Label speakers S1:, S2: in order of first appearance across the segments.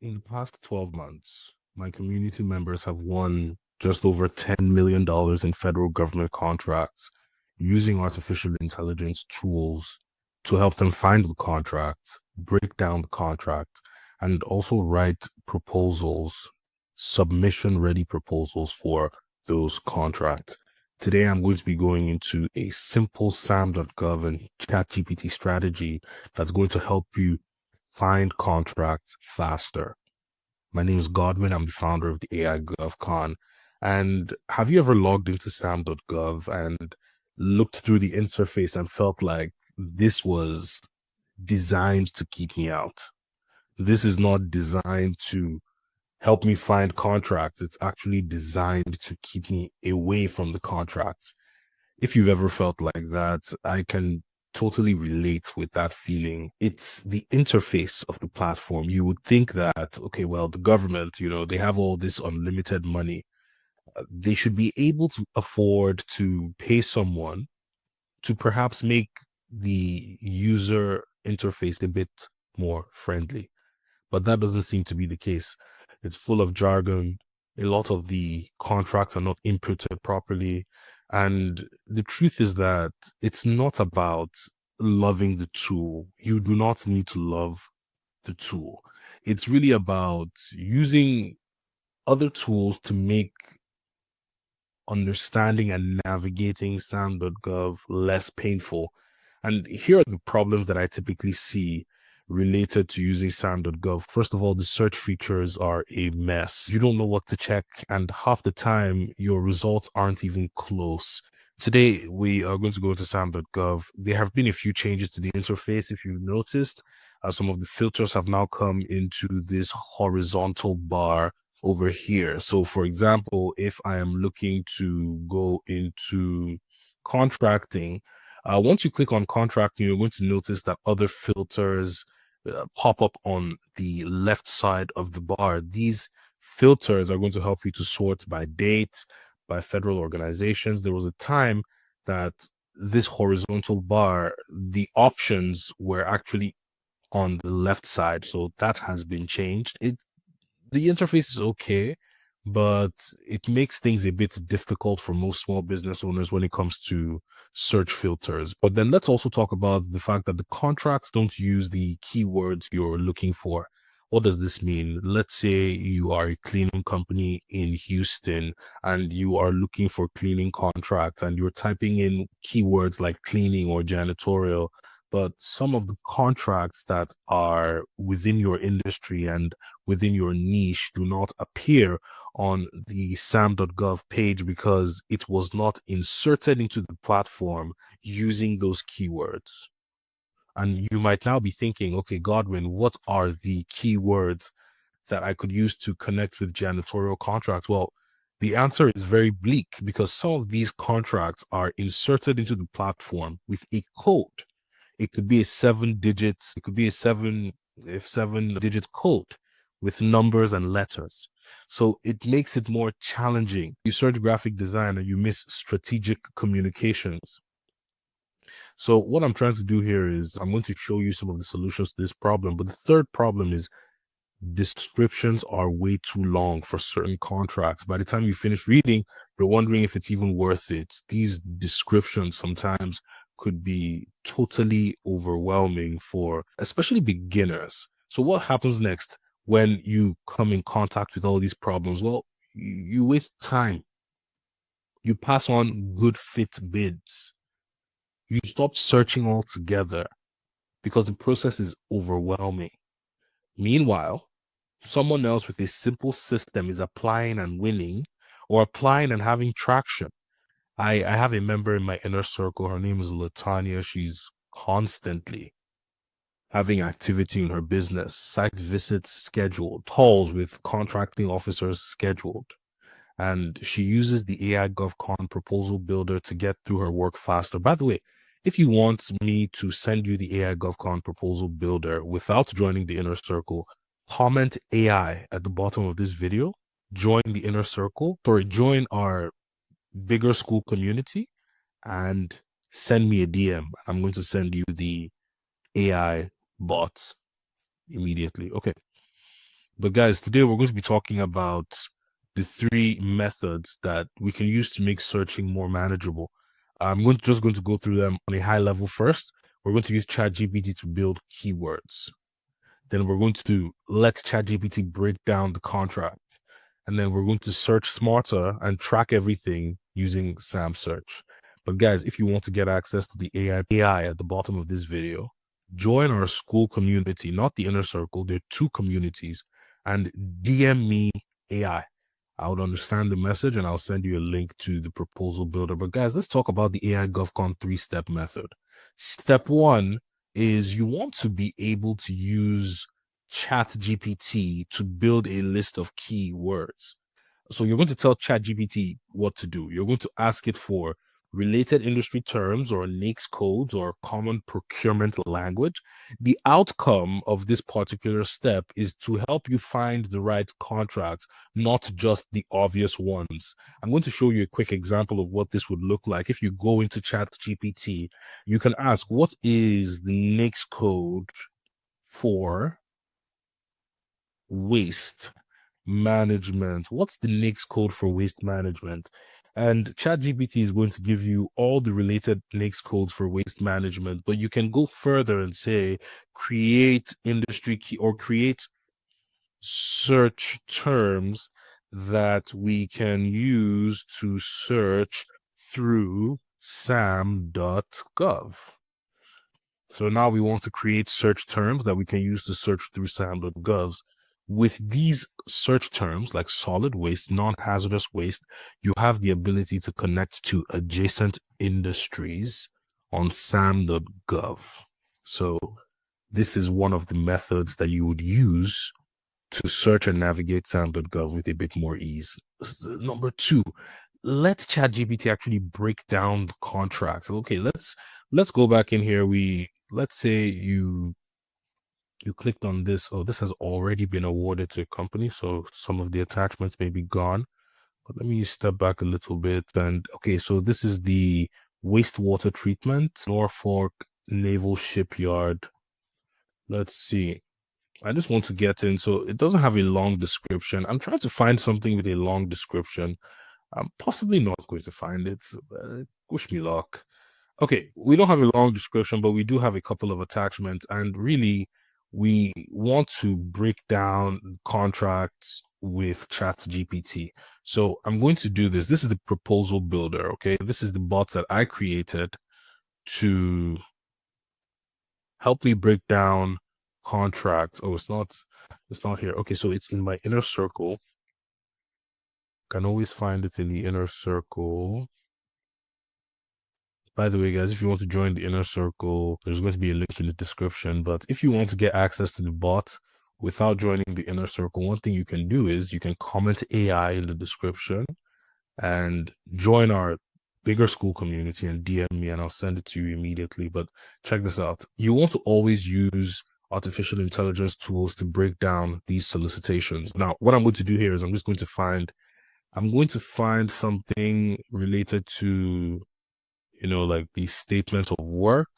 S1: In the past 12 months, my community members have won just over $10 million in federal government contracts using artificial intelligence tools to help them find the contract, break down the contract, and also write proposals, submission ready proposals for those contracts. Today, I'm going to be going into a simple SAM.gov and ChatGPT strategy that's going to help you find contracts faster. My name is Godwin. I'm the founder of the AI GovCon. And have you ever logged into SAM.gov and looked through the interface and felt like this was designed to keep me out? This is not designed to help me find contracts. It's actually designed to keep me away from the contracts. If you've ever felt like that, I can totally relate with that feeling. It's the interface of the platform. You would think that, okay, well, the government, they have all this unlimited money. They should be able to afford to pay someone to perhaps make the user interface a bit more friendly. But that doesn't seem to be the case. It's full of jargon. A lot of the contracts are not inputted properly. And the truth is that it's not about loving the tool. You do not need to love the tool. It's really about using other tools to make understanding and navigating SAM.gov less painful. And here are the problems that I typically see related to using SAM.gov. First of all, the search features are a mess. You don't know what to check, and half the time, your results aren't even close. Today, we are going to go to SAM.gov. There have been a few changes to the interface. If you've noticed, some of the filters have now come into this horizontal bar over here. So for example, if I am looking to go into contracting, once you click on contracting, you're going to notice that other filters pop up on the left side of the bar. These filters are going to help you to sort by date, by federal organizations. There was a time that this horizontal bar, the options were actually on the left side. So that has been changed. The interface is okay, but it makes things a bit difficult for most small business owners when it comes to search filters. But then let's also talk about the fact that the contracts don't use the keywords you're looking for. What does this mean? Let's say you are a cleaning company in Houston and you are looking for cleaning contracts and you're typing in keywords like cleaning or janitorial, but some of the contracts that are within your industry and within your niche do not appear on the SAM.gov page because it was not inserted into the platform using those keywords. And you might now be thinking, okay, Godwin, what are the keywords that I could use to connect with janitorial contracts? Well, the answer is very bleak because some of these contracts are inserted into the platform with a code. It could be a 7 digits, it could be a seven digit code with numbers and letters. So it makes it more challenging. You search graphic design and you miss strategic communications. So what I'm trying to do here is I'm going to show you some of the solutions to this problem. But the third problem is descriptions are way too long for certain contracts. By the time you finish reading, you're wondering if it's even worth it. These descriptions sometimes could be totally overwhelming for especially beginners. So what happens next when you come in contact with all these problems? Well, you waste time. You pass on good fit bids. You stop searching altogether because the process is overwhelming. Meanwhile, someone else with a simple system is applying and winning, or applying and having traction. I have a member in my inner circle. Her name is Latanya. She's constantly having activity in her business, site visits scheduled, calls with contracting officers scheduled. And she uses the AI GovCon Proposal Builder to get through her work faster. By the way, if you want me to send you the AI GovCon Proposal Builder without joining the inner circle, comment AI at the bottom of this video, join the inner circle, join our bigger school community, and send me a DM. I'm going to send you the AI bot immediately. Okay. But guys, today we're going to be talking about the three methods that we can use to make searching more manageable. Just going to go through them on a high level first. We're going to use ChatGPT to build keywords. Then we're going to let ChatGPT break down the contract. And then we're going to search smarter and track everything using SamSearch. But guys, if you want to get access to the AI at the bottom of this video, join our school community, not the inner circle. There are two communities, and DM me AI. I would understand the message and I'll send you a link to the proposal builder. But guys, let's talk about the AI GovCon 3-step method. Step one is you want to be able to use ChatGPT to build a list of keywords. So you're going to tell ChatGPT what to do. You're going to ask it for related industry terms or NAICS codes or common procurement language. The outcome of this particular step is to help you find the right contracts, not just the obvious ones. I'm going to show you a quick example of what this would look like. If you go into ChatGPT, you can ask, what is the NAICS code for waste management? What's the NAICS code for waste management? And ChatGPT is going to give you all the related NAICS codes for waste management, but you can go further and say, create industry key or create search terms that we can use to search through SAM.gov. So now we want to create search terms that we can use to search through SAM.gov. With these search terms like solid waste, non-hazardous waste, you have the ability to connect to adjacent industries on SAM.gov. So this is one of the methods that you would use to search and navigate SAM.gov with a bit more ease. Number two, let ChatGPT actually break down the contracts. Okay, let's go back in here. Let's say you clicked on this. Oh, this has already been awarded to a company, so some of the attachments may be gone. But let me step back a little bit. And okay, so this is the wastewater treatment, Norfolk Naval Shipyard. Let's see. I just want to get in. So it doesn't have a long description. I'm trying to find something with a long description. I'm possibly not going to find it. Wish me luck. Okay, we don't have a long description, but we do have a couple of attachments. And really, we want to break down contracts with ChatGPT. So I'm going to do this. This is the proposal builder. Okay, this is the bot that I created to help me break down contracts. Oh, it's not here. Okay, so it's in my inner circle. Can always find it in the inner circle. By the way, guys, if you want to join the inner circle, there's going to be a link in the description. But if you want to get access to the bot without joining the inner circle, one thing you can do is you can comment AI in the description and join our bigger school community and DM me and I'll send it to you immediately. But check this out. You want to always use artificial intelligence tools to break down these solicitations. Now, what I'm going to do here is I'm going to find something related to, like the statement of work.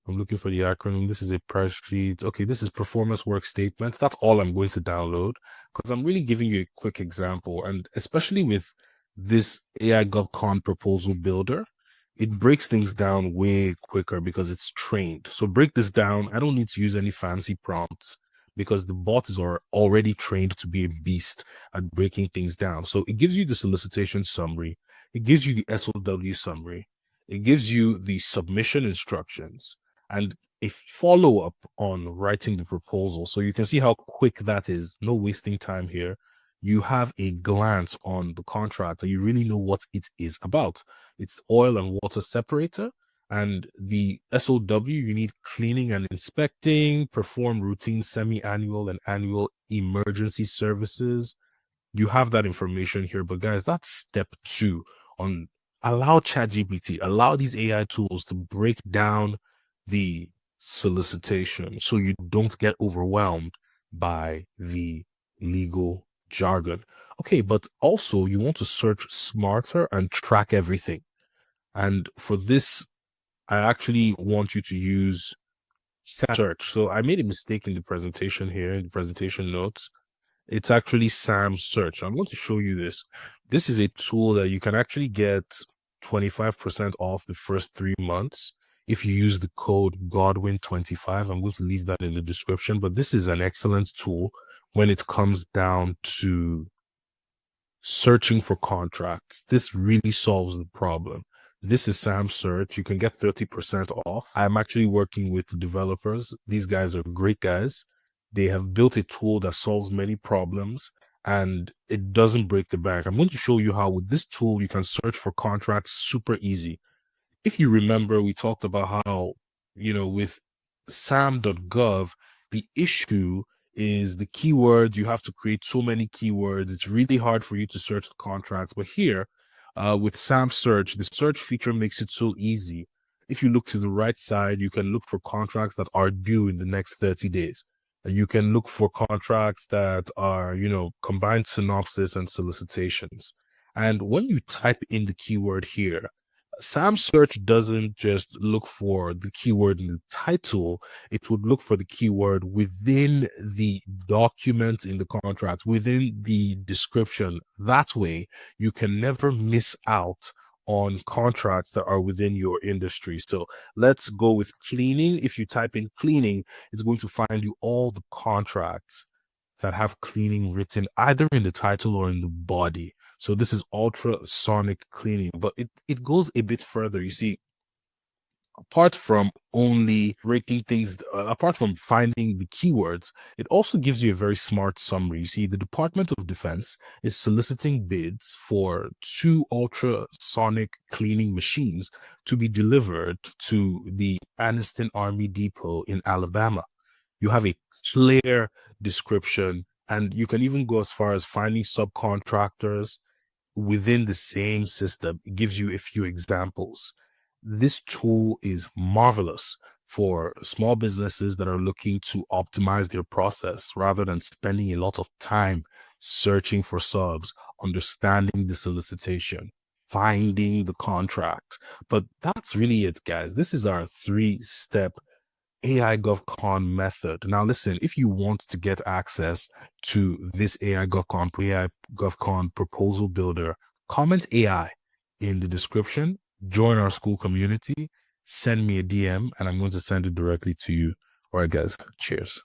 S1: I'm looking for the acronym. This is a price sheet. Okay, this is performance work statements. That's all I'm going to download because I'm really giving you a quick example. And especially with this AI GovCon Proposal Builder, it breaks things down way quicker because it's trained. So break this down. I don't need to use any fancy prompts because the bot is already trained to be a beast at breaking things down. So it gives you the solicitation summary. It gives you the SOW summary. It gives you the submission instructions and a follow-up on writing the proposal. So you can see how quick that is. No wasting time here. You have a glance on the contract and you really know what it is about. It's oil and water separator. And the SOW, you need cleaning and inspecting, perform routine semi-annual and annual emergency services. You have that information here. But guys, that's step two on allow ChatGPT, allow these AI tools to break down the solicitation so you don't get overwhelmed by the legal jargon. Okay, but also you want to search smarter and track everything. And for this, I actually want you to use SamSearch. So I made a mistake in the presentation here, in the presentation notes. It's actually SamSearch. I'm going to show you this. This is a tool that you can actually get 25% off the first 3 months if you use the code Godwin25. I'm going to leave that in the description, but this is an excellent tool when it comes down to searching for contracts. This really solves the problem. This is SamSearch. You can get 30% off. I'm actually working with developers. These guys are great guys. They have built a tool that solves many problems and it doesn't break the bank. I'm going to show you how with this tool you can search for contracts super easy. If you remember, we talked about how, with SAM.gov, the issue is the keywords. You have to create so many keywords. It's really hard for you to search the contracts. But here, with SamSearch, the search feature makes it so easy. If you look to the right side, you can look for contracts that are due in the next 30 days. You can look for contracts that are, combined synopsis and solicitations. And when you type in the keyword here, SamSearch doesn't just look for the keyword in the title, it would look for the keyword within the document in the contract, within the description. That way, you can never miss out on contracts that are within your industry. So let's go with cleaning. If you type in cleaning, it's going to find you all the contracts that have cleaning written either in the title or in the body. So this is ultrasonic cleaning, but it goes a bit further. You see, apart from only breaking things, apart from finding the keywords, it also gives you a very smart summary. You see, the Department of Defense is soliciting bids for 2 ultrasonic cleaning machines to be delivered to the Anniston Army Depot in Alabama. You have a clear description, and you can even go as far as finding subcontractors within the same system. It gives you a few examples. This tool is marvelous for small businesses that are looking to optimize their process rather than spending a lot of time searching for subs, understanding the solicitation, finding the contract. But that's really it, guys. This is our 3-step AI GovCon method. Now, listen, if you want to get access to this AI GovCon Proposal Builder, comment AI in the description, join our school community, send me a DM, and I'm going to send it directly to you. All right, guys, cheers.